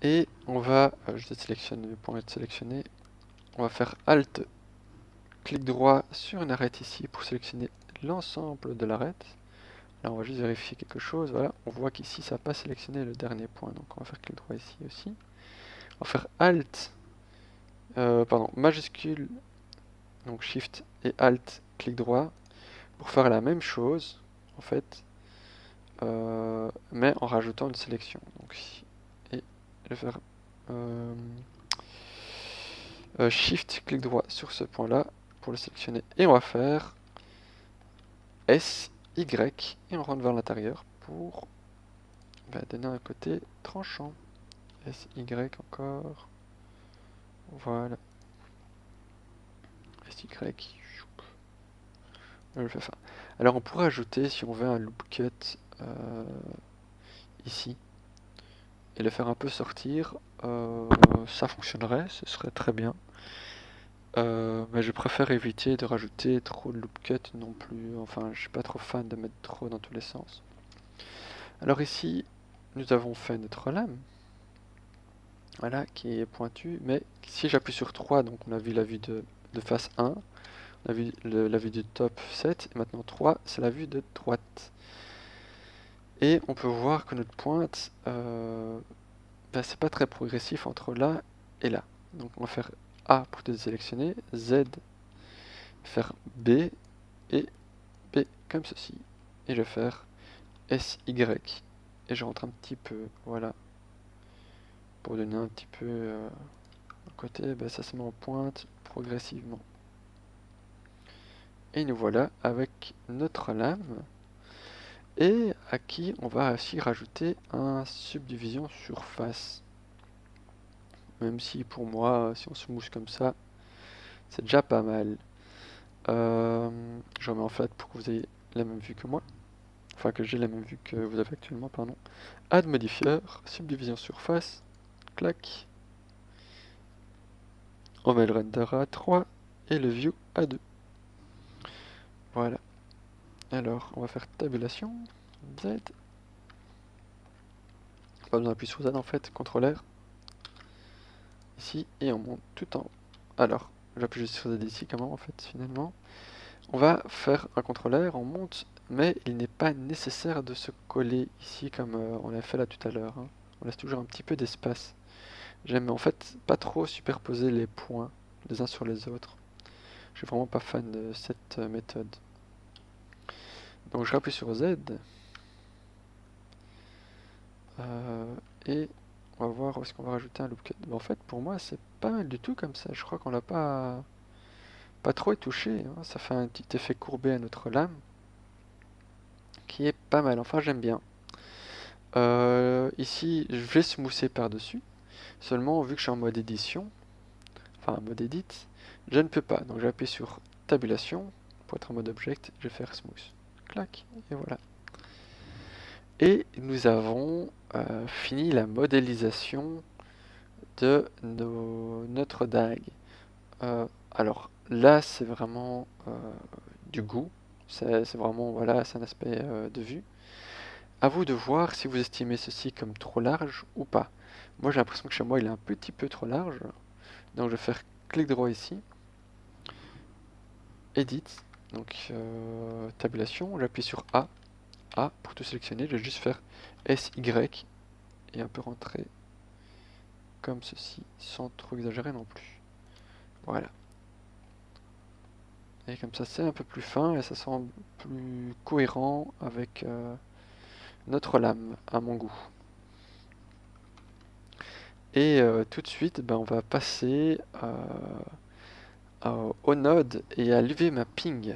Et on va, je sélectionne le point être sélectionné, on va faire Alt, clic droit sur une arête ici pour sélectionner l'ensemble de l'arête. Là on va juste vérifier quelque chose, voilà, on voit qu'ici ça n'a pas sélectionné le dernier point, donc on va faire clic droit ici aussi. On va faire Alt, majuscule, donc Shift et Alt, clic droit, pour faire la même chose, en fait, mais en rajoutant une sélection. Donc ici, et je vais faire Shift, clic droit sur ce point-là, pour le sélectionner, et on va faire S, Y, et on rentre vers l'intérieur pour donner un côté tranchant. S, Y encore, voilà. S, Y, je fais ça. Alors on pourrait ajouter, si on veut, un loop cut ici, et le faire un peu sortir, ça fonctionnerait, ce serait très bien. Mais je préfère éviter de rajouter trop de loop cut non plus, enfin je suis pas trop fan de mettre trop dans tous les sens. Alors ici, nous avons fait notre lame, voilà, qui est pointue, mais si j'appuie sur 3, donc on a vu la vue de face 1, on a vu la vue du top 7, et maintenant 3, c'est la vue de droite. Et on peut voir que notre pointe, c'est pas très progressif entre là et là. Donc on va faire A pour désélectionner, Z, faire B et B comme ceci. Et je vais faire SY. Et je rentre un petit peu, voilà. Pour donner un petit peu un côté, ça se met en pointe progressivement. Et nous voilà avec notre lame. Et à qui on va aussi rajouter un subdivision surface. Même si pour moi, si on se mousse comme ça, c'est déjà pas mal. Je remets en flat pour que vous ayez la même vue que moi. Enfin que j'ai la même vue que vous avez actuellement, pardon. Add modifieur, subdivision surface, clac. On met le render à 3 et le view à 2. Voilà. Alors, on va faire tabulation, Z. Pas besoin d'appuyer sur Z en fait, CTRL R. Ici, et on monte tout en haut. Alors, j'appuie juste sur Z ici, comment en fait, finalement. On va faire un CTRL R, on monte, mais il n'est pas nécessaire de se coller ici comme on a fait là tout à l'heure. Hein. On laisse toujours un petit peu d'espace. J'aime en fait pas trop superposer les points les uns sur les autres. Je suis vraiment pas fan de cette méthode. Donc je rappuie sur Z. Et on va voir où est-ce qu'on va rajouter un loop cut. En fait pour moi c'est pas mal du tout comme ça. Je crois qu'on l'a pas trop touché. Hein. Ça fait un petit effet courbé à notre lame. Qui est pas mal. Enfin j'aime bien. Ici je vais smoother par dessus. Seulement vu que je suis en mode édition. Enfin en mode edit. Je ne peux pas. Donc j'appuie sur tabulation. Pour être en mode object. Je vais faire smooth. Clac. Et voilà. Et nous avons fini la modélisation de notre dague. Alors là, c'est vraiment du goût. C'est vraiment, voilà, c'est un aspect de vue. À vous de voir si vous estimez ceci comme trop large ou pas. Moi, j'ai l'impression que chez moi, il est un petit peu trop large. Donc, je vais faire clic droit ici. Edit. Donc, tabulation. J'appuie sur A. A pour tout sélectionner. Je vais juste faire SY et un peu rentrer comme ceci, sans trop exagérer non plus. Voilà. Et comme ça, c'est un peu plus fin et ça semble plus cohérent avec notre lame, à mon goût. Et tout de suite, on va passer au node et à l'UV mapping.